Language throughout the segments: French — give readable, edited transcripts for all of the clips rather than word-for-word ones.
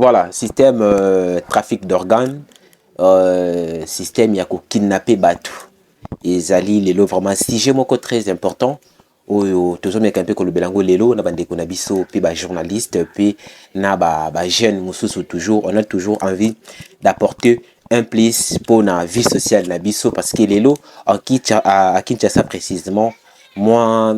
voilà, système trafic d'organes, système il y a kidnappé Batu. Et Zali, lelo, vraiment, si j'ai mon code très important, toujours un peu comme le belango lelo, na bande konabiso, puis ba journaliste, puis na ba jeune mususu toujours, on a toujours envie d'apporter un plus pour la vie sociale na biso parce que lelo à Kinshasa précisément, moi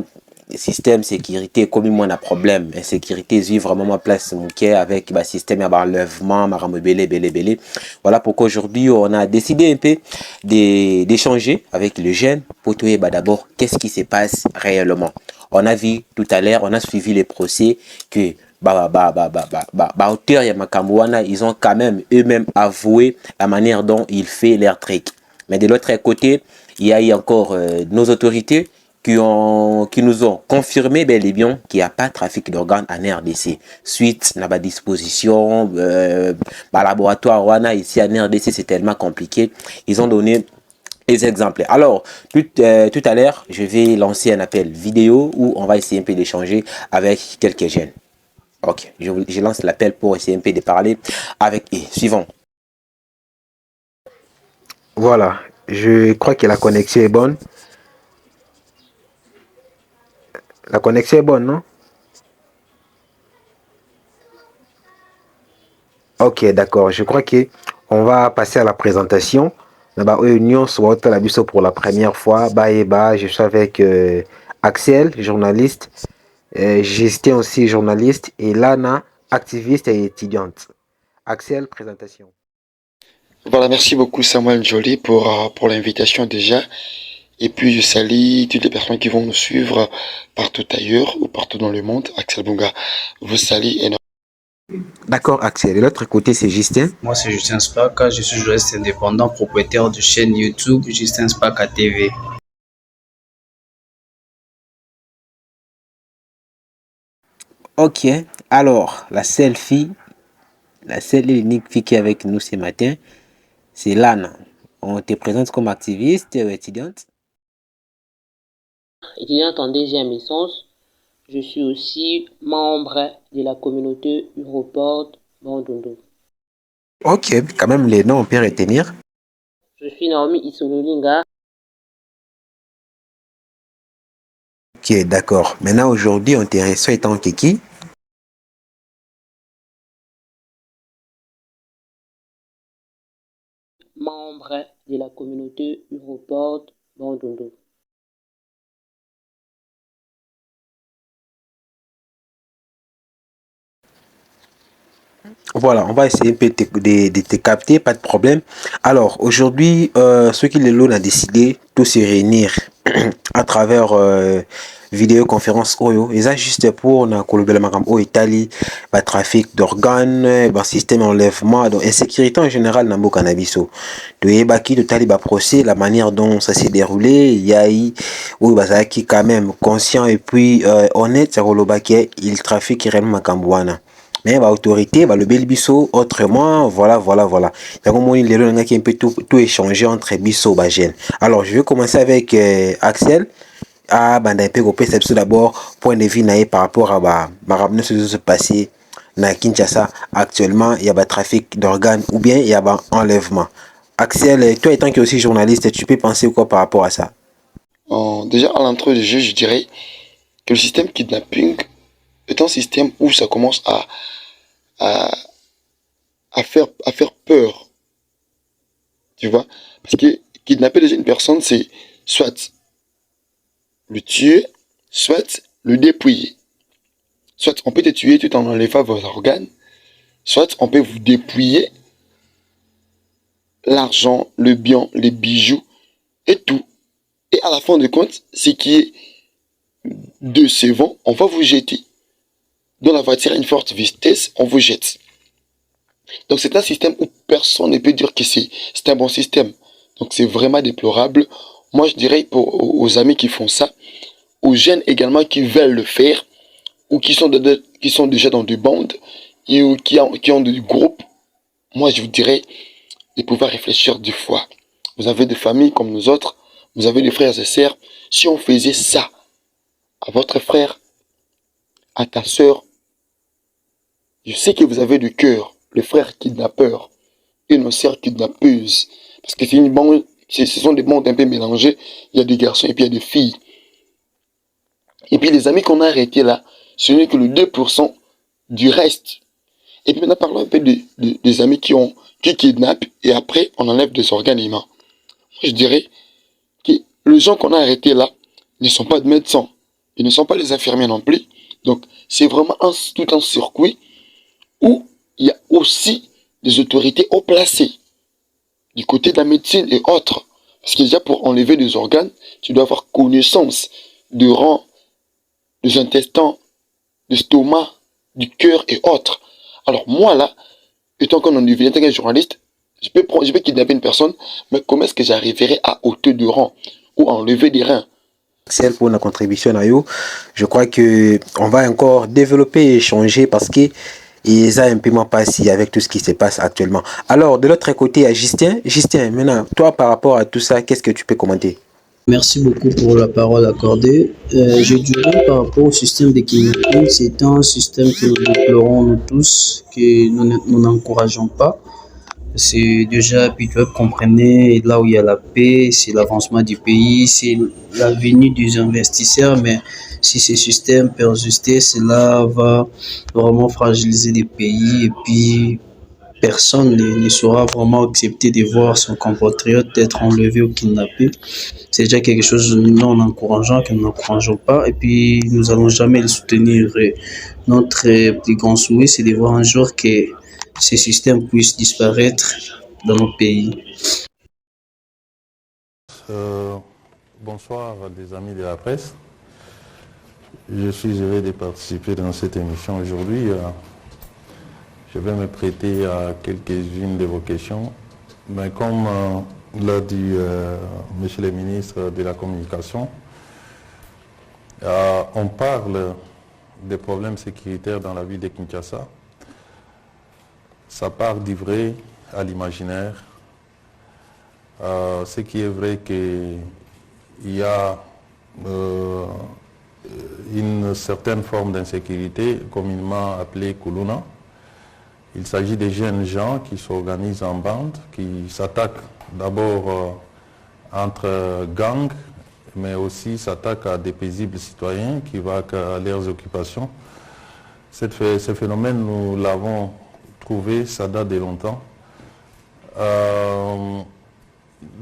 système sécurité comme moi un problème insécurité vivre vraiment ma place mon cœur avec bah système à enlèvement marambo belé voilà pourquoi aujourd'hui on a décidé un peu d'échanger avec les jeunes pour trouver bah d'abord qu'est-ce qui se passe réellement. On a vu tout à l'heure, on a suivi les procès que auteur ya Makambuana, ils ont quand même eux-mêmes avoué la manière dont ils font leur truc. Mais de l'autre côté, il y a eu encore nos autorités qui nous ont confirmé bel et bien qu'il n'y a pas de trafic d'organes en RDC. Suite à ma disposition, laboratoire Wana ici en RDC, c'est tellement compliqué. Ils ont donné des exemples. Alors, tout à l'heure, je vais lancer un appel vidéo où on va essayer un peu d'échanger avec quelques jeunes. Ok, je lance l'appel pour essayer un peu de parler avec eux. Suivant. Voilà, je crois que la connexion est bonne. La connexion est bonne, non? Ok, d'accord. Je crois que on va passer à la présentation. Union soit la biso pour la première fois. Je suis avec Axel, journaliste. Justin aussi journaliste. Et Lana, activiste et étudiante. Axel, présentation. Voilà, merci beaucoup Samuel Joly pour l'invitation déjà. Et puis je salue toutes les personnes qui vont nous suivre partout ailleurs ou partout dans le monde. Axel Bunga vous salue énormément. D'accord, Axel. De l'autre côté, c'est Justin. Moi, c'est Justin Spaka. Je suis journaliste indépendant, propriétaire de chaîne YouTube Justin Spaka TV. Ok, alors, la seule et unique fille qui est avec nous ce matin, c'est Lana. On te présente comme activiste ou étudiante? Étudiante en deuxième licence, je suis aussi membre de la communauté Europort Bandundu. Ok, quand même les noms on peut retenir. Je suis Naomi Isololinga. Ok, d'accord. Maintenant aujourd'hui, on te reçoit étant que qui? Membre de la communauté Europort Bandundu. Voilà, on va essayer un peu de te capter, pas de problème. Alors, aujourd'hui, ceux qui les l'ont a décidé de se réunir à travers vidéoconférence Oyo. Et ça, juste pour na kolobela makambo Italie, ba trafic d'organes, ba système enlèvement, donc insécurité en général na mboka na biso. De yebaki de tali ba procès, la manière dont ça s'est déroulé, il y a eu oui bazaki quand même conscient et puis honnête, ça kolobaki il trafique réellement makambo wana. Mais l'autorité va le bel biso autrement, voilà. Donc, il y a un peu tout échangé entre biso et Bagène. Alors, je vais commencer avec Axel. D'abord, point de vue par rapport à ce qui se passe na Kinshasa. Actuellement, il y a un trafic d'organes ou bien il y a un enlèvement. Axel, toi étant que aussi journaliste, tu peux penser quoi par rapport à ça? Déjà, à l'entrée du jeu, je dirais que le système kidnapping est un système où ça commence à faire peur. Tu vois? Parce que kidnapper déjà une personne, c'est soit le tuer, soit le dépouiller. Soit on peut te tuer tout en enlevant vos organes, soit on peut vous dépouiller l'argent, le bien, les bijoux et tout. Et à la fin de compte, ce qui est décevant, on va vous jeter. Dans la voiture à une forte vitesse, on vous jette. Donc c'est un système où personne ne peut dire que c'est un bon système. Donc c'est vraiment déplorable. Moi je dirais aux amis qui font ça, aux jeunes également qui veulent le faire, ou qui sont déjà dans des bandes, et ou qui ont des groupes, moi je vous dirais de pouvoir réfléchir 2 fois. Vous avez des familles comme nous autres, vous avez des frères et sœurs. Si on faisait ça à votre frère, à ta sœur, je sais que vous avez du cœur, les frères kidnappeurs et nos sœurs kidnappeuses. Parce que c'est une bande, ce sont des bandes un peu mélangées. Il y a des garçons et puis il y a des filles. Et puis les amis qu'on a arrêtés là, ce n'est que le 2% du reste. Et puis maintenant parlons un peu des amis qui kidnappent et après on enlève des organes humains. Moi je dirais que les gens qu'on a arrêtés là ne sont pas de médecins. Ils ne sont pas les infirmiers non plus. Donc c'est vraiment tout un circuit où il y a aussi des autorités haut placées du côté de la médecine et autres. Parce que déjà pour enlever des organes, tu dois avoir connaissance du rein, des intestins, du stomac, du cœur et autres. Alors moi là, étant qu'un individu, étant qu'un journaliste, je peux kidnapper une personne, mais comment est-ce que j'arriverai à ôter du rein ou à enlever des reins? Celle pour la contribution à yo, je crois que on va encore développer et échanger parce que ils ont un peu passé avec tout ce qui se passe actuellement. Alors de l'autre côté, à Justin, maintenant, toi par rapport à tout ça, qu'est-ce que tu peux commenter? Merci beaucoup pour la parole accordée. Je dirais par rapport au système de kidnapping, c'est un système que nous déplorons nous tous, que nous n'encourageons pas. C'est déjà pitoyable, comprenez, là où il y a la paix, c'est l'avancement du pays, c'est la venue des investisseurs, mais si ce système persistait, cela va vraiment fragiliser les pays et puis personne ne saura vraiment accepter de voir son compatriote être enlevé ou kidnappé. C'est déjà quelque chose de non encourageant que nous n'encourageons pas et puis nous allons jamais le soutenir. Et notre plus grand souhait, c'est de voir un jour que ces systèmes puissent disparaître dans nos pays. Bonsoir des amis de la presse. Je suis heureux de participer dans cette émission aujourd'hui. Je vais me prêter à quelques-unes de vos questions. Mais comme l'a dit Monsieur le ministre de la Communication, on parle des problèmes sécuritaires dans la ville de Kinshasa. Ça part du vrai à l'imaginaire. Ce qui est vrai qu'il y a une certaine forme d'insécurité, communément appelée Kuluna. Il s'agit de jeunes gens qui s'organisent en bande, qui s'attaquent d'abord entre gangs, mais aussi s'attaquent à des paisibles citoyens qui vont à leurs occupations. Ce phénomène, nous l'avons trouvé, ça date de longtemps.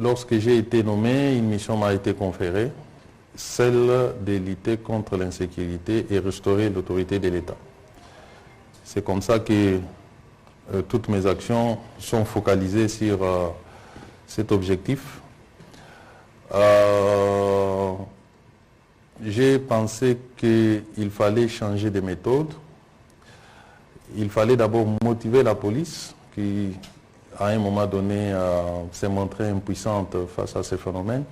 Lorsque j'ai été nommé, une mission m'a été conférée, celle de lutter contre l'insécurité et restaurer l'autorité de l'État. C'est comme ça que toutes mes actions sont focalisées sur cet objectif. J'ai pensé qu'il fallait changer de méthode. Il fallait d'abord motiver la police qui, à un moment donné, s'est montrée impuissante face à ces phénomènes.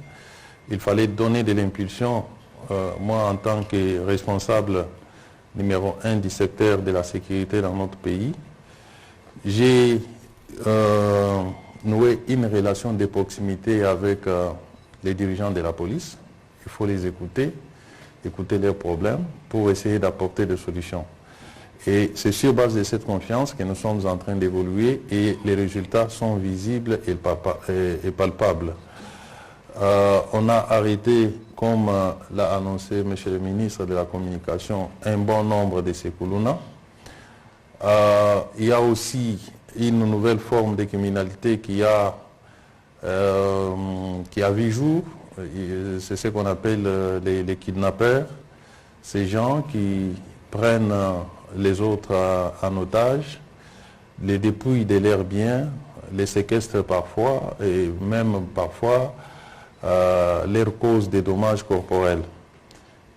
Il fallait donner de l'impulsion. Moi, en tant que responsable numéro 1 du secteur de la sécurité dans notre pays, j'ai noué une relation de proximité avec les dirigeants de la police. Il faut les écouter leurs problèmes pour essayer d'apporter des solutions. Et c'est sur base de cette confiance que nous sommes en train d'évoluer et les résultats sont visibles et palpables. On a arrêté, comme l'a annoncé M. le ministre de la Communication, un bon nombre de ces Kuluna. Il y a aussi une nouvelle forme de criminalité qui a vu jour. C'est ce qu'on appelle les kidnappeurs. Ces gens qui prennent les autres en otage, les dépouillent de leurs biens, les séquestrent parfois et même parfois leur causent des dommages corporels.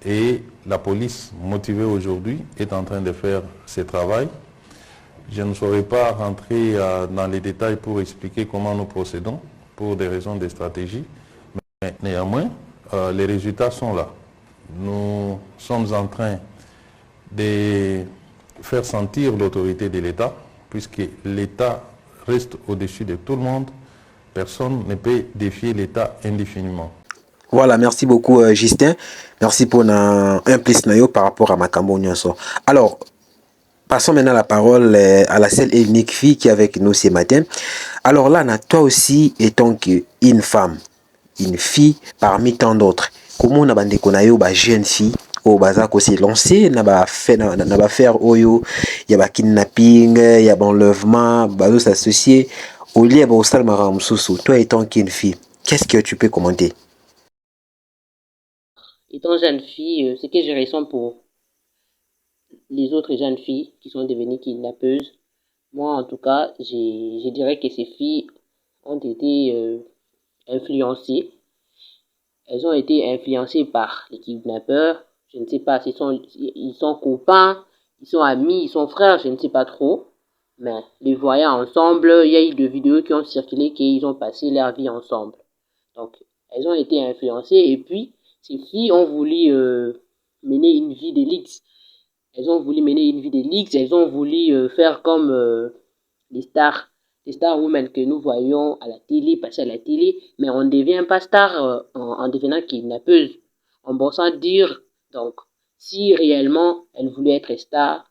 Et la police, motivée aujourd'hui, est en train de faire ce travail. Je ne saurais pas rentrer dans les détails pour expliquer comment nous procédons, pour des raisons de stratégie, mais néanmoins, les résultats sont là. Nous sommes en train de faire sentir l'autorité de l'État, puisque l'État reste au-dessus de tout le monde. Personne ne peut défier l'État indéfiniment. Voilà, merci beaucoup Justin. Merci pour un plus par rapport à Makambo Nyonso. Alors, Passons maintenant la parole à la seule et unique fille qui est avec nous ce matin. Alors là, toi aussi, étant qu'une femme, une fille parmi tant d'autres, comment on a bandé qu'on a eu une jeune fille au bazar qu'on s'est lancé, n'a pas faire oyo, il y a kidnapping, il y a enlèvement, bazo s'associer, au lieu de au maram sousou, toi étant qu'une fille, qu'est-ce que tu peux commenter? Étant jeune fille, ce que je ressens pour les autres jeunes filles qui sont devenues kidnappeuses, moi en tout cas, je dirais que ces filles ont été influencées. Elles ont été influencées par les kidnappeurs. Je ne sais pas s'ils ils sont copains, ils sont amis, ils sont frères, je ne sais pas trop. Mais les voyant ensemble, il y a eu des vidéos qui ont circulé qu'ils ont passé leur vie ensemble. Donc, elles ont été influencées et puis, ces filles ont voulu mener une vie d'élite. Elles ont voulu mener une vie d'élite, elles ont voulu faire comme les stars women que nous voyons à la télé, passer à la télé, mais on ne devient pas star en devenant kidnappeuse. On peut s'en dire, donc, si réellement elle voulait être star,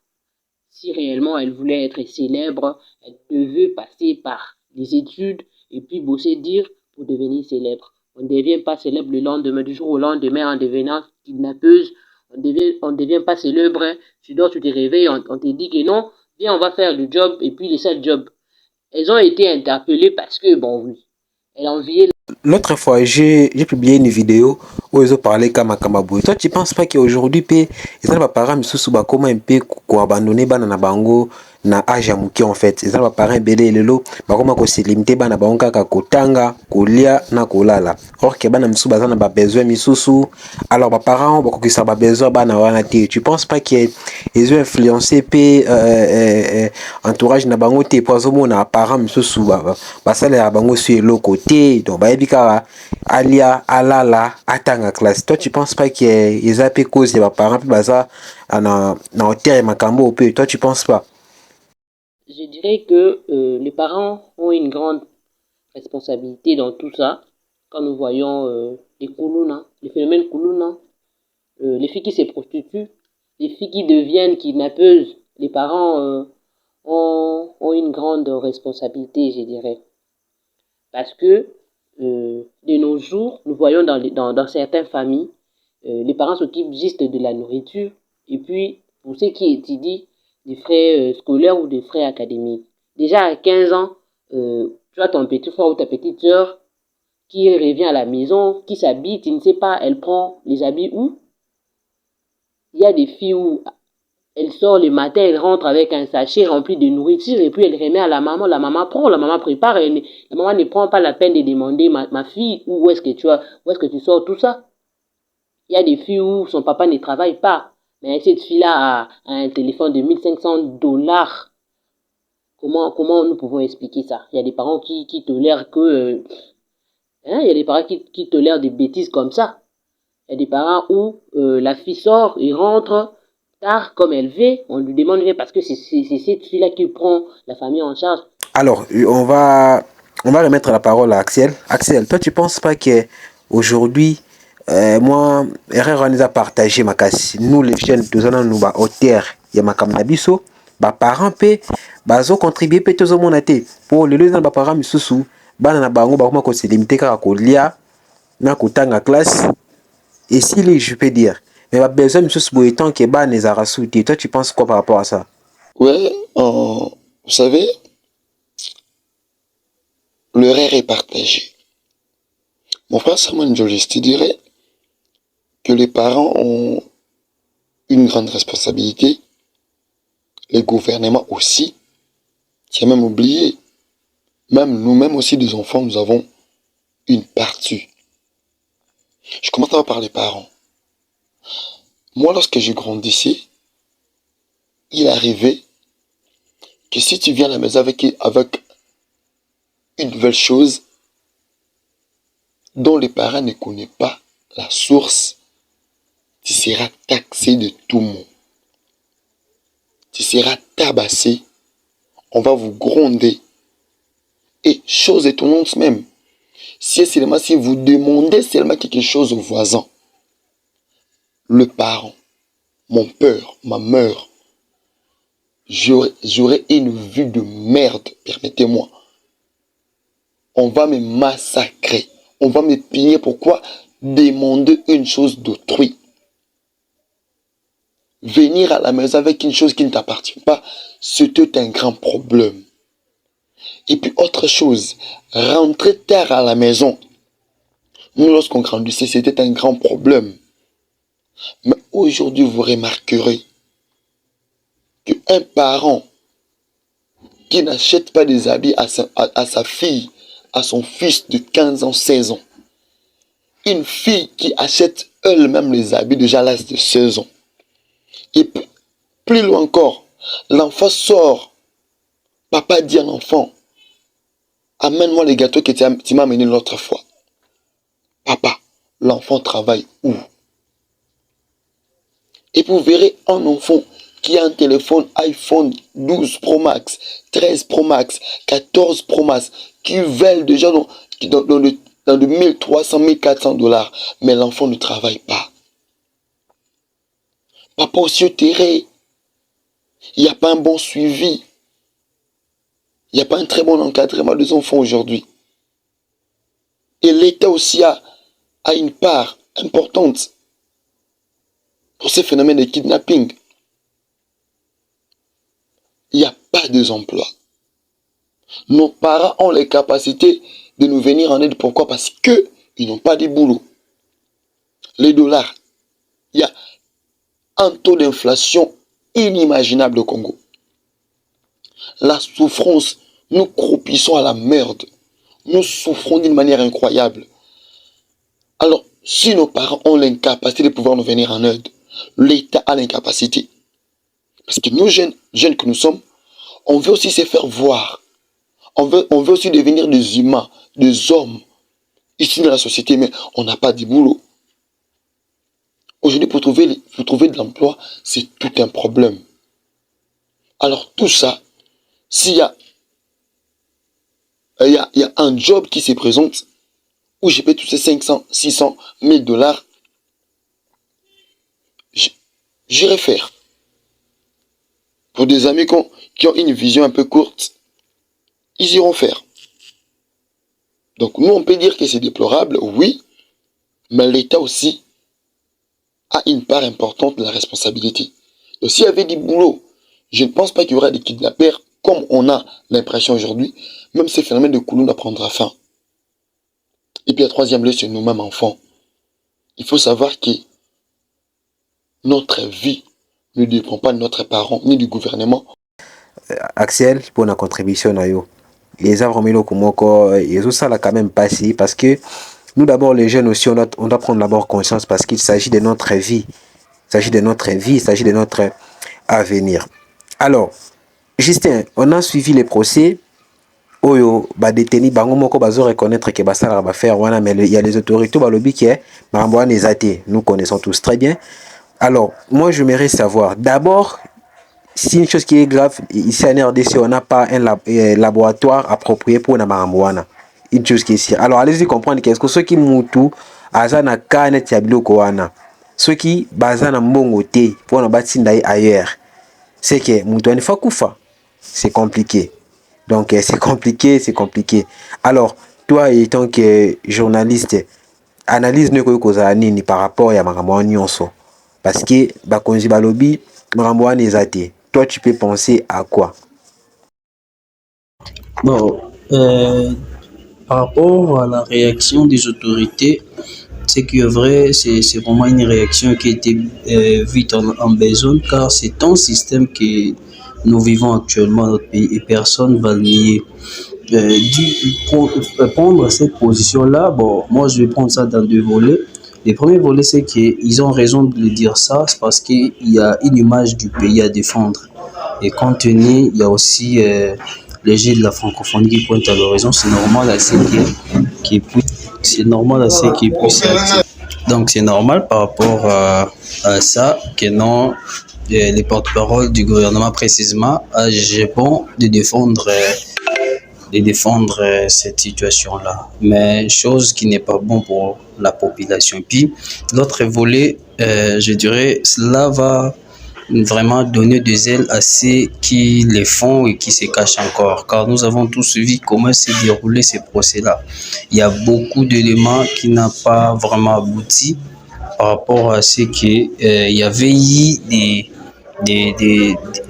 si réellement elle voulait être célèbre, elle devait passer par les études et puis bosser dur pour devenir célèbre. On ne devient pas célèbre le lendemain, du jour au lendemain en devenant kidnappeuse. On devient pas célèbre. Tu dors, tu te réveilles, on te dit que non, viens, on va faire le job et puis laisser le job. Elles ont été interpellées parce que, bon, oui, elles enviaient. L'autre fois, j'ai publié une vidéo où ils ont parlé comme Kamabou. Toi, tu penses pas qu'aujourd'hui, ils ont pas parents, mais comment un peu abandonner na bango na âge muki en fait. Ils ont pas parents belé lelo, comment ko se limiter bana bango kaka kotanga, kolia na kolala. Or que bana misusu bazana ba besoin misusu. Alors ba parents ba kokisa ba besoin bana wana te. Tu penses pas qu'ils ont influencé entourage na bango te poizo mona parents misusu ba sala ya bango sur le côté. Donc ba bika alia alala atanga classe. Toi tu penses pas qu'ils a peu cause de parents puis baza na hauteur makambo peu. Toi tu penses pas? Je dirais que les parents ont une grande responsabilité dans tout ça. Quand nous voyons les koulouna, les phénomènes koulouna, les filles qui se prostituent, les filles qui deviennent kidnappeuses, les parents ont une grande responsabilité, je dirais. Parce que de nos jours, nous voyons dans certaines familles, les parents s'occupent juste de la nourriture et puis pour ceux qui étudient, des frais scolaires ou des frais académiques. Déjà à 15 ans, tu as ton petit frère ou ta petite soeur qui revient à la maison, qui s'habille, tu ne sais pas, elle prend les habits où? Il y a des filles où elle sort le matin, elle rentre avec un sachet rempli de nourriture et puis elle remet à la maman prend, la maman prépare, la maman ne prend pas la peine de demander ma fille, où est-ce que tu sors tout ça? Il y a des filles où son papa ne travaille pas, mais cette fille-là a un téléphone de $1500. Comment nous pouvons expliquer ça? Il y a des parents qui tolèrent que... il y a des parents qui tolèrent des bêtises comme ça. Il y a des parents où la fille sort et rentre tard comme elle veut. On lui demande rien parce que c'est cette fille-là qui prend la famille en charge. Alors, on va remettre la parole à Axel. Axel, toi tu penses pas qu'aujourd'hui, moi, erreur on a partagé ma casse. Nous les jeunes, nous allons nous ba hauteur, il y a ma kamnabiso, ba parents pe, bazo contribuer pe tozo monate. Pour le les ba parents misusu, bana na bango ba comment ko se limiter kaka ko lia na kotanga classe. Et si je peux dire, mais ba besoin misusu bo étant que ba les arasuti. Toi tu penses quoi par rapport à ça? Ouais, vous savez, l'erreur est partagée. Mon frère Samuel Jolis, tu dirais que les parents ont une grande responsabilité, les gouvernements aussi. Tu as même oublié, même nous-mêmes aussi des enfants, nous avons une partie. Je commence par les parents. Moi, lorsque je grandissais, il arrivait que si tu viens à la maison avec une nouvelle chose dont les parents ne connaissent pas la source, tu seras taxé de tout monde. Tu seras tabassé. On va vous gronder. Et chose étonnante même, si vous demandez seulement quelque chose au voisin, le parent, mon père, ma mère, j'aurai une vue de merde, permettez-moi. On va me massacrer. On va me piller. Pourquoi demander une chose d'autrui? Venir à la maison avec une chose qui ne t'appartient pas, c'était un grand problème. Et puis autre chose, rentrer tard à la maison. Nous, lorsqu'on grandissait, c'était un grand problème. Mais aujourd'hui, vous remarquerez qu'un parent qui n'achète pas des habits à sa fille, à son fils de 15 ans, 16 ans, une fille qui achète elle-même les habits déjà à l'âge de 16 ans, et plus loin encore, l'enfant sort, papa dit à l'enfant, amène-moi les gâteaux que tu m'as amenés l'autre fois. Papa, l'enfant travaille où? Et vous verrez un enfant qui a un téléphone iPhone 12 Pro Max, 13 Pro Max, 14 Pro Max, qui valent déjà dans de 1300, 1400 $, mais l'enfant ne travaille pas. Papa aussi au terrain, il n'y a pas un bon suivi. Il n'y a pas un très bon encadrement des enfants aujourd'hui. Et l'État aussi a une part importante pour ces phénomènes de kidnapping. Il n'y a pas d'emploi. Nos parents ont les capacités de nous venir en aide. Pourquoi? Parce qu'ils n'ont pas de boulot. Les dollars, il y a un taux d'inflation inimaginable au Congo. La souffrance, nous croupissons à la merde. Nous souffrons d'une manière incroyable. Alors, si nos parents ont l'incapacité de pouvoir nous venir en aide, l'État a l'incapacité. Parce que nous, jeunes que nous sommes, on veut aussi se faire voir. On veut aussi devenir des humains, des hommes, ici dans la société, mais on n'a pas de boulot. Aujourd'hui, pour trouver de l'emploi, c'est tout un problème. Alors tout ça, s'il y a un job qui se présente, où je peux toucher 500, 600, 1000 $, j'irai faire. Pour des amis qui ont une vision un peu courte, ils iront faire. Donc nous, on peut dire que c'est déplorable, oui, mais l'État aussi a une part importante de la responsabilité. Donc s'il y avait du boulot, je ne pense pas qu'il y aura des kidnappeurs, comme on a l'impression aujourd'hui, même ce phénomène de Koulouna prendra fin. Et puis la troisième lieu, c'est nous-mêmes enfants. Il faut savoir que notre vie ne dépend pas de notre parent ni du gouvernement. Axel, pour la contribution à yo. Les arbres et ça là quand même passé parce que nous d'abord les jeunes aussi on doit prendre d'abord conscience parce qu'il s'agit de notre vie. Il s'agit de notre vie, il s'agit de notre avenir. Alors, Justin, on a suivi les procès. Oyo ba détenu bango moko bazo reconnaître que basala ba faire wana mais il y a les autorités ba lobby qui est maramboane ezaté. Nous connaissons tous très bien. Alors, moi j'aimerais savoir d'abord si une chose qui est grave ici en RDC on n'a pas un laboratoire approprié pour na maramboana. Une chose qui est ici. Alors allez-y comprendre qu'est-ce que ceux qui mutu azana kanet ya biloko wana. Ceux qui bazana mbongo te pour na batinda ailleurs. C'est que mutu ne fa kufa. C'est compliqué. Donc c'est compliqué. Alors, toi étant que journaliste, analyse ne koza nini par rapport à makambo nyonso parce que bakonzi balobi makambo ezate. Toi tu peux penser à quoi? Bon, par rapport à la réaction des autorités, ce qui est vrai, c'est vraiment une réaction qui était vite en besoin, car c'est un système que nous vivons actuellement dans notre pays et personne ne va le nier. Prendre cette position-là, bon, moi je vais prendre ça dans deux volets. Le premier volet, c'est qu'ils ont raison de le dire ça, c'est parce qu'il y a une image du pays à défendre. Et compte tenu, il y a aussi les jeux de la francophonie qui pointent à l'horizon, c'est normal à ce qui puisse actif. Donc c'est normal par rapport à ça que non, les porte-paroles du gouvernement précisément a jugé bon de défendre cette situation-là. Mais chose qui n'est pas bon pour la population. Puis l'autre volet, je dirais, cela va vraiment donner des ailes à ceux qui les font et qui se cachent encore, car nous avons tous vu comment s'est déroulé ces procès-là. Il y a beaucoup d'éléments qui n'ont pas vraiment abouti par rapport à ce qu'il y avait eu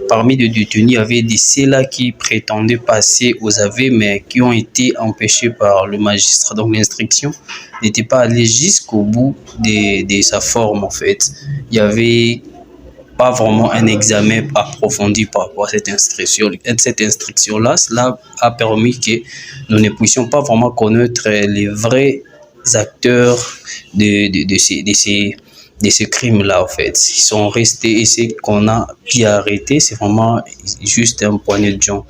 parmi les détenus, il y avait des ceux-là qui prétendaient passer aux aveux, mais qui ont été empêchés par le magistrat. Donc l'instruction n'était pas allée jusqu'au bout de sa forme, en fait. Il y avait pas vraiment un examen approfondi par rapport à cette instruction. Cette instruction-là, cela a permis que nous ne puissions pas vraiment connaître les vrais acteurs de ces crimes-là, en fait. Ils sont restés, et ce qu'on a pu arrêter, c'est vraiment juste un poignet de gens.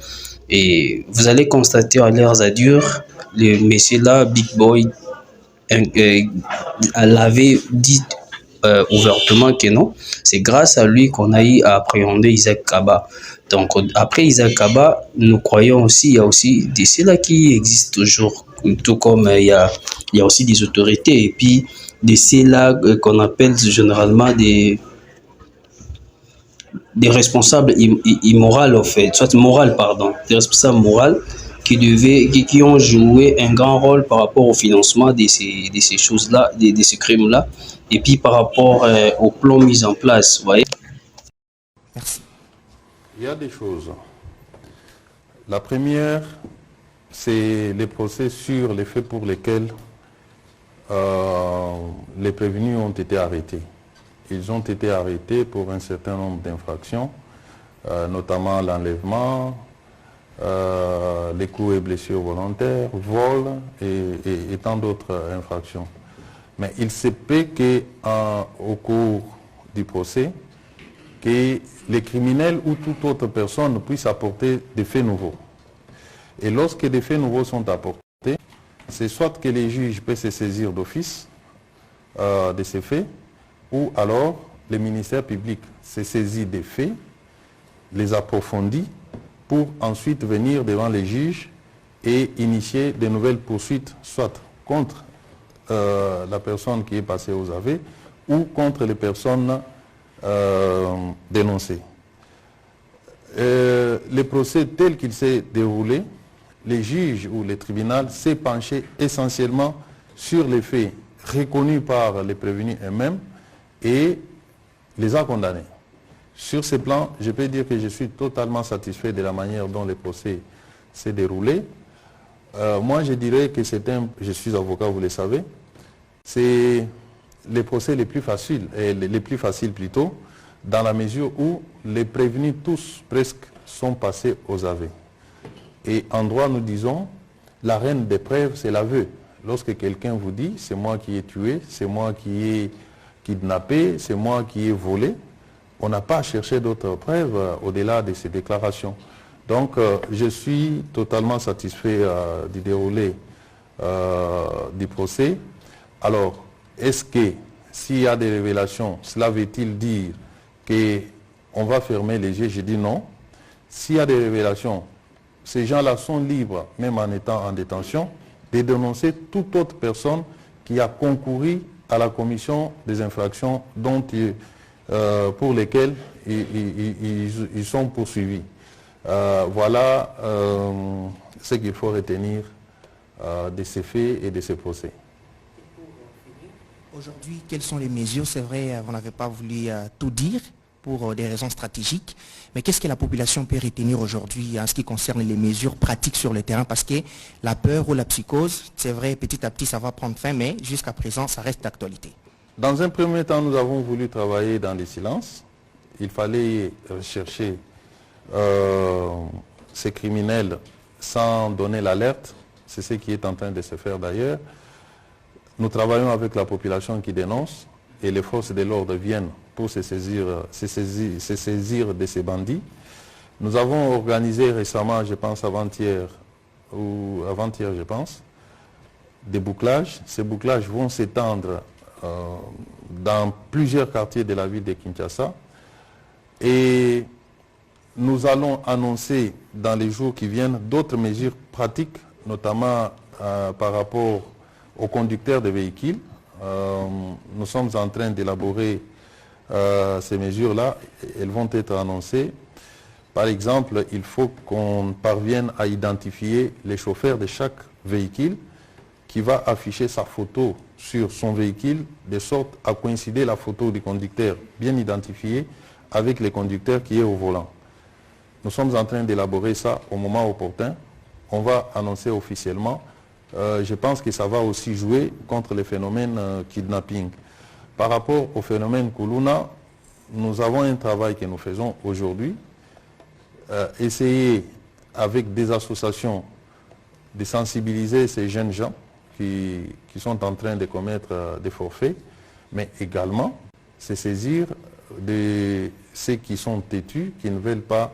Et vous allez constater à leurs adieux, le monsieur-là, Big Boy, l'avait dit ouvertement que non. C'est grâce à lui qu'on a eu à appréhender Isaac Kaba. Donc, après Isaac Kaba, nous croyons aussi, il y a aussi des ceux-là qui existent toujours, tout comme il y a aussi des autorités, et puis des ceux-là qu'on appelle généralement des responsables immoraux, en fait, soit moral, pardon, des responsables moraux qui ont joué un grand rôle par rapport au financement de ces choses-là, de ces crimes-là, et puis par rapport au plan mis en place, vous voyez. Merci. Il y a des choses. La première, c'est les procès sur les faits pour lesquels les prévenus ont été arrêtés. Ils ont été arrêtés pour un certain nombre d'infractions, notamment l'enlèvement, les coups et blessures volontaires, vol et tant d'autres infractions. Mais il se peut qu'au cours du procès, que les criminels ou toute autre personne puisse apporter des faits nouveaux. Et lorsque des faits nouveaux sont apportés, c'est soit que les juges peuvent se saisir d'office de ces faits, ou alors le ministère public se saisit des faits, les approfondit, pour ensuite venir devant les juges et initier de nouvelles poursuites, soit contre la personne qui est passée aux aveux, ou contre les personnes dénoncées. Le procès tel qu'il s'est déroulé, les juges ou le tribunal s'est penché essentiellement sur les faits reconnus par les prévenus eux-mêmes et les a condamnés. Sur ce plan, je peux dire que je suis totalement satisfait de la manière dont le procès s'est déroulé. Moi, je dirais que je suis avocat, vous le savez, c'est les procès les plus faciles, plutôt, dans la mesure où les prévenus tous presque sont passés aux aveux. Et en droit, nous disons, la reine des preuves, c'est l'aveu. Lorsque quelqu'un vous dit, c'est moi qui ai tué, c'est moi qui ai kidnappé, c'est moi qui ai volé, on n'a pas à chercher d'autres preuves au-delà de ces déclarations. Donc, je suis totalement satisfait du déroulé du procès. Alors, est-ce que s'il y a des révélations, cela veut-il dire qu'on va fermer les yeux? Je dis non. S'il y a des révélations, ces gens-là sont libres, même en étant en détention, de dénoncer toute autre personne qui a concouru à la commission des infractions pour lesquelles ils sont poursuivis. Voilà ce qu'il faut retenir de ces faits et de ces procès. Aujourd'hui, quelles sont les mesures? C'est vrai, vous n'avez pas voulu tout dire pour des raisons stratégiques, mais qu'est-ce que la population peut retenir aujourd'hui en ce qui concerne les mesures pratiques sur le terrain? Parce que la peur ou la psychose, c'est vrai, petit à petit, ça va prendre fin, mais jusqu'à présent, ça reste d'actualité. Dans un premier temps, nous avons voulu travailler dans le silence. Il fallait rechercher ces criminels sans donner l'alerte. C'est ce qui est en train de se faire d'ailleurs. Nous travaillons avec la population qui dénonce et les forces de l'ordre viennent pour se saisir de ces bandits. Nous avons organisé récemment, je pense avant-hier, je pense, des bouclages. Ces bouclages vont s'étendre dans plusieurs quartiers de la ville de Kinshasa. Et nous allons annoncer dans les jours qui viennent d'autres mesures pratiques, notamment par rapport aux conducteurs de véhicules. Nous sommes en train d'élaborer ces mesures-là, elles vont être annoncées. Par exemple, il faut qu'on parvienne à identifier les chauffeurs de chaque véhicule qui va afficher sa photo sur son véhicule de sorte à coïncider la photo du conducteur bien identifié avec le conducteur qui est au volant. Nous sommes en train d'élaborer ça au moment opportun. On va annoncer officiellement. Je pense que ça va aussi jouer contre le phénomène kidnapping. Par rapport au phénomène Kuluna, nous avons un travail que nous faisons aujourd'hui. Essayer avec des associations de sensibiliser ces jeunes gens qui sont en train de commettre des forfaits, mais également se saisir de ceux qui sont têtus, qui ne veulent pas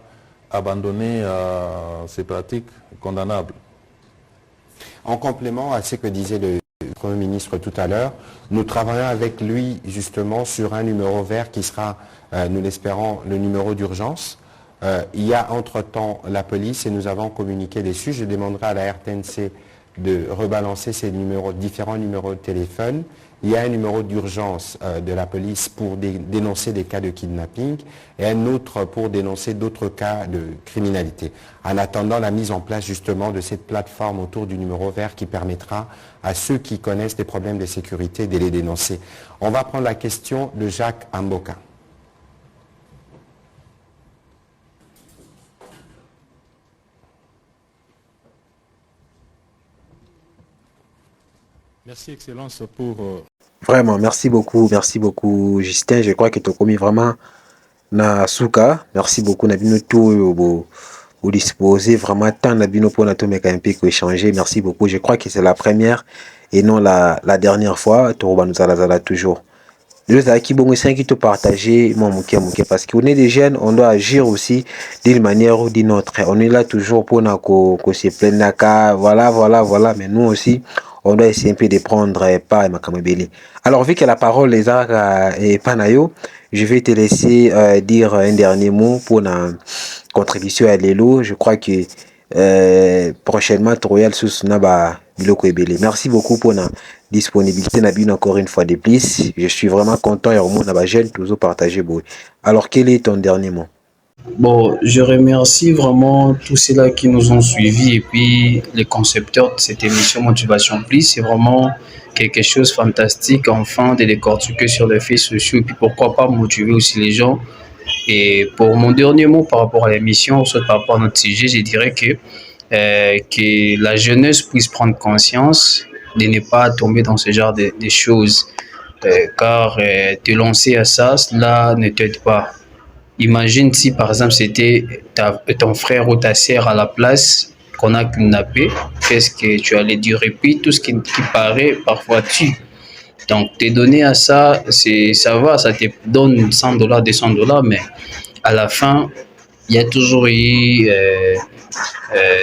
abandonner ces pratiques condamnables. En complément à ce que disait le Premier ministre tout à l'heure, nous travaillons avec lui justement sur un numéro vert qui sera, nous l'espérons, le numéro d'urgence. Il y a entre-temps la police et nous avons communiqué dessus. Je demanderai à la RTNC de rebalancer ces numéros, différents numéros de téléphone. Il y a un numéro d'urgence de la police pour dénoncer des cas de kidnapping et un autre pour dénoncer d'autres cas de criminalité. En attendant la mise en place justement de cette plateforme autour du numéro vert qui permettra à ceux qui connaissent des problèmes de sécurité de les dénoncer. On va prendre la question de Jacques Amboka. Merci, Excellence, pour... Vraiment, merci beaucoup, Justin. Je crois que tu as commis vraiment na suka. Merci beaucoup, Nabino, tout au disposer vraiment tant Nabino pour notre mec un peu échanger. Merci beaucoup. Je crois que c'est la première et non la dernière fois. Tourouba nous a toujours. Les acquis bon c'est qui te partager mon mouké parce qu'on est des jeunes, on doit agir aussi d'une manière ou d'une autre. On est là toujours pour que se plaindre voilà, mais nous aussi on doit essayer un peu de prendre part à Makamabeli. Alors vu que la parole les a et Panayo, je vais te laisser dire un dernier mot pour la contribution à Lelo. Je crois que prochainement Royal sous Naba Biloko Ebele. Merci beaucoup pour la disponibilité Nabine encore une fois de plus. Je suis vraiment content et au monde Naba jeune toujours partagé. Alors quel est ton dernier mot? Bon, je remercie vraiment tous ceux-là qui nous ont suivis et puis les concepteurs de cette émission Motivation Plus. C'est vraiment quelque chose de fantastique, enfin, de décortiquer sur les faits sociaux et puis pourquoi pas motiver aussi les gens. Et pour mon dernier mot par rapport à l'émission, soit par rapport à notre sujet, je dirais que la jeunesse puisse prendre conscience de ne pas tomber dans ce genre de choses. Car te lancer à ça, cela ne t'aide pas. Imagine si par exemple c'était ton frère ou ta sœur à la place qu'on a kidnappé, qu'est-ce que tu allais dire? Et puis tout ce qui paraît parfois tue. Donc t'es donné à ça, ça va, ça te donne $100, $200, mais à la fin, il y a toujours eu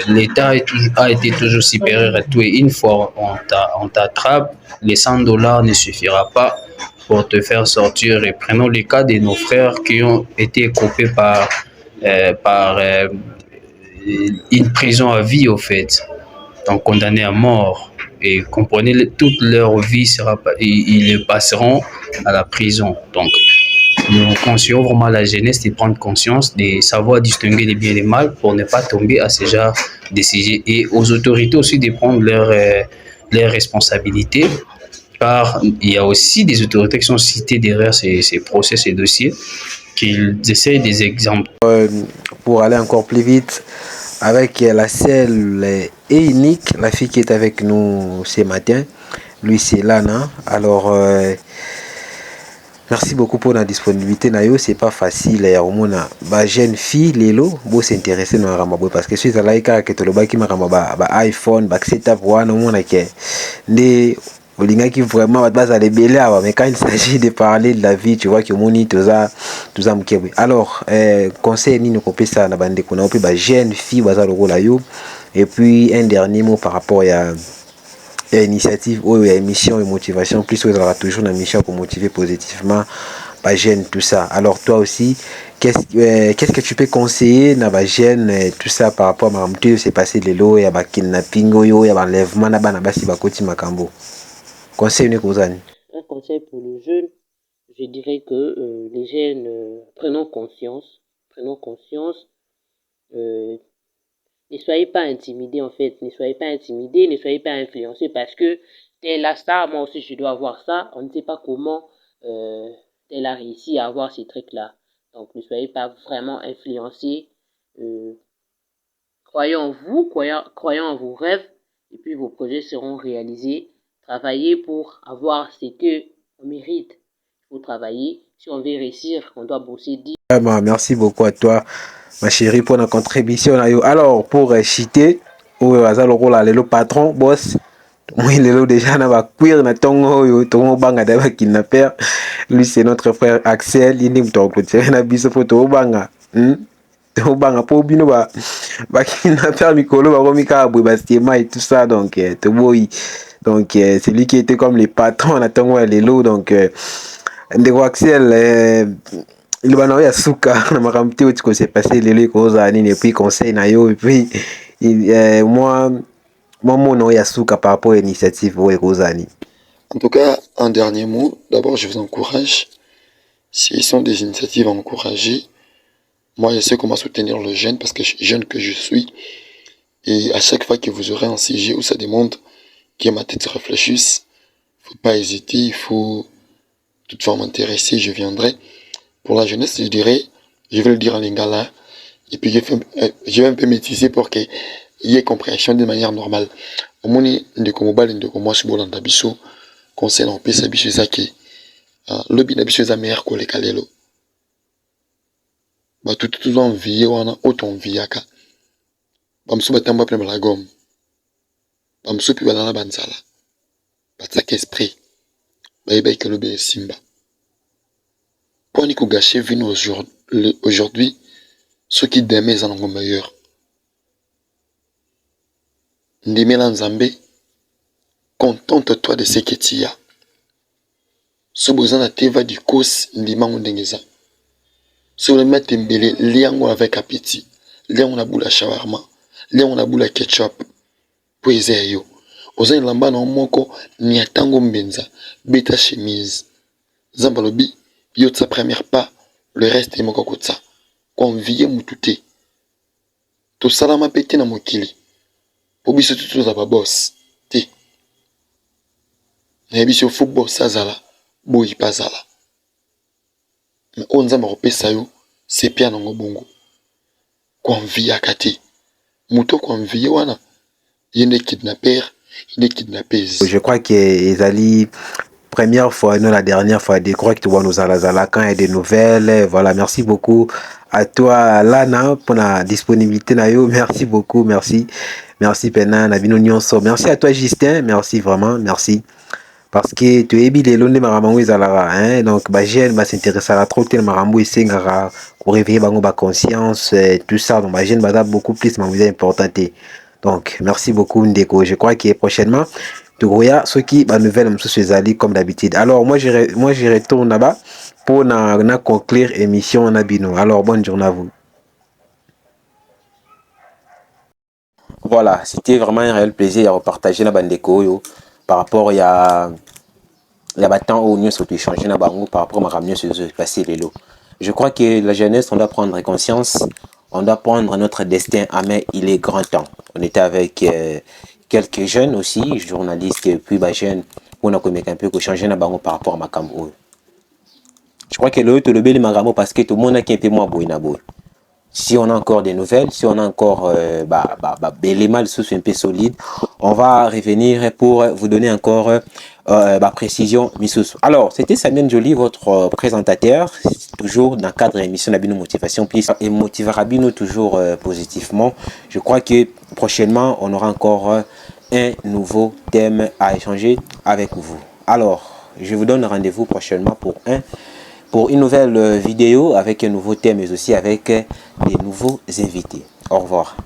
l'État a été toujours supérieur à tout. Et une fois on t'attrape, les $100 ne suffira pas pour te faire sortir. Et prenons les cas de nos frères qui ont été coupés par une prison à vie, au fait, donc condamnés à mort. Et comprenez, toute leur vie ils le passeront à la prison. Donc, nous conseillons vraiment à la jeunesse de prendre conscience, de savoir distinguer les bien et les mal pour ne pas tomber à ce genre de sujets. Et aux autorités aussi de prendre leurs responsabilités, car il y a aussi des autorités qui sont citées derrière ces procès, ces dossiers, qu'ils essayent des exemples. Pour aller encore plus vite, avec la seule et unique, la fille qui est avec nous ce matin, lui c'est Lana. Alors, merci beaucoup pour la disponibilité. Nayo, c'est pas facile. Ma jeune fille, Lelo, beau s'intéresser dans Ramabo parce que je suis allé à Ketoloba qui m'a iPhone, setup, qui vraiment mais quand il s'agit de parler de la vie, tu vois que moni tout ça alors conseil ni nous copier ça na bande kuna opi ba jeune fille baza lokola yo. Et puis un dernier mot par rapport à initiative ou à émission et motivation plus vous aura toujours une mission pour motiver positivement ba jeune tout ça. Alors toi aussi qu'est-ce que tu peux conseiller na ba jeune tout ça par rapport à mamtu c'est passé les lots ya ba kidnapping yo ya ba enlèvement na bana basi ba koti makambo. Conseil Un conseil pour le jeune, je dirais que les jeunes prenons conscience, ne soyez pas intimidés en fait, ne soyez pas intimidés, ne soyez pas influencés parce que tel a ça, moi aussi je dois avoir ça, on ne sait pas comment tel a réussi à avoir ces trucs-là. Donc ne soyez pas vraiment influencés, croyez en vous, croyez en vos rêves et puis vos projets seront réalisés. Travaillez pour avoir ce que on mérite. Il faut travailler. Si on veut réussir, on doit bosser 10. Vraiment, merci beaucoup à toi, ma chérie, pour la contribution. Alors, pour chiter, ou le patron, boss, moi, il est déjà dans la queer, na tongo, tongo banga d'aba kidnapper. Lui, c'est notre frère Axel. Il est tout côté. Na biso photo banga. Banga pour bino ba kidnapper mikolo ba romika abwe bastiema et tout ça. Donc, to boy. Donc, c'est lui qui était comme les patrons na tongo lelo. Donc, ndeko Axel, il va n'avoir souka na makamti où tu s'est passé lelo koza nini et puis conseil na yo et puis moi mon yasuka par rapport à l'initiative Rosani. En tout cas, un dernier mot. D'abord, je vous encourage. Ce sont des initiatives à encourager. Moi, je sais comment soutenir le jeune parce que jeune que je suis. Et à chaque fois que vous aurez un sujet où ça demande que ma tête réfléchisse, faut pas hésiter, il faut toutefois m'intéresser, je viendrai. Pour la jeunesse, je dirais, je vais le dire en lingala, et puis je vais un peu métisser pour qu'il y ait compréhension de manière normale. Au moins, ndeko mobile, ndeko mwasi bolanda biso, conseil na opesa biso ezaki, lobi na biso eza meilleur koleka lelo. Bato tutu envie wana oto enviaka. Bamso batamba pe la gomme. Bamso pi balala banzala. Bataka esprit. Baïba que lobi simba. Pour ni ko gâcher vino aujourd'hui, ceux qui demain sont encore meilleurs. Ndimela Nzambe, contente-toi de ce que tu as. Ce besoin de va du cause ndima ndengeza. Si vous le mettez mbele, liango avec appétit, liango na boula shawarma, liango na boula ketchup, pour yo. Oza lamba na moko ni atango mbenza, beta chemise. Zambalobi, yo sa première pas, le reste est moko kotsa. Convier mutute. To salama pete na mokili. Po biso tutu za ba boss. Te. Na biso football sazala, boyi pazala. Mais on nzamba kopesa yo, c'est pia nango bongo. Convier akate. Muto convier wana. Yende kidnapper, yende kidnappeuse. Je crois que Ezali première fois, non la dernière fois, je crois que tu vois nous à quand il y a des nouvelles. Voilà, merci beaucoup à toi Lana pour la disponibilité nayo. Merci beaucoup, merci. Merci Pena, Nabino Nyonso. Merci à toi Justin, merci vraiment, merci. Parce que tu es bilé l'onde maramou izalara, hein. Donc bah jeune bah s'intéresser à trop tel maramou ici ngara pour réveiller bango ba conscience tout ça. Donc bah jeune bah beaucoup plus mais important. Donc merci beaucoup Ndeko. Je crois que prochainement tu vois ce qui bah nouvelle monsieur Zali comme d'habitude. Alors moi je retourne là-bas pour na conclure émission Nabino. Alors bonne journée à vous. Voilà, c'était vraiment un réel plaisir de partager la bande Ndeko par rapport à temps où nous sommes échangés par rapport à ma sur ce passé vélo. Je crois que la jeunesse, on doit prendre conscience, on doit prendre notre destin à main, il est grand temps. On était avec quelques jeunes aussi, journalistes et puis jeunes, on a commis un peu changer par rapport à ma Cameroun. Je crois que le bel magamo parce que tout le monde a un peu moins beau. Si on a encore des nouvelles, si on a encore les mal sous un peu solide, on va revenir pour vous donner encore précision. Alors, c'était Samuel Joly, votre présentateur, toujours dans le cadre de l'émission Nabino Motivation, puis et motiver Rabino toujours positivement. Je crois que prochainement, on aura encore un nouveau thème à échanger avec vous. Alors, je vous donne rendez-vous prochainement pour une nouvelle vidéo avec un nouveau thème mais aussi avec des nouveaux invités. Au revoir.